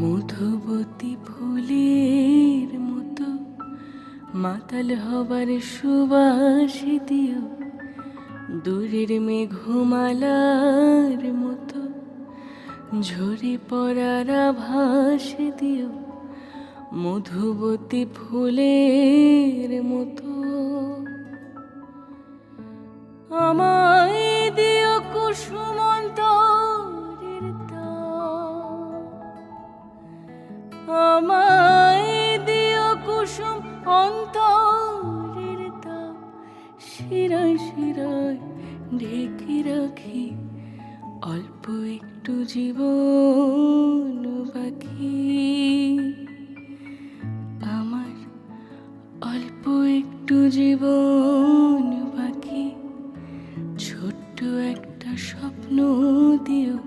মধুবতী ফুলের মতো মাতাল হবার সুবাস দিও, দূরের মেঘমালার মতো ঝরে পড়ার আভাস দিও, মধুবতী ফুলের মতো আমায় দিও কুসুমন্তরের তাপ, আমায় দিও কুসুম অন্তরের তাপ, শিরায় শিরায় ঢেকে রাখি অল্প একটু জীবন বাকি, আমার অল্প একটু জীবন বাকি, ছোট্ট একটা স্বপ্ন দিও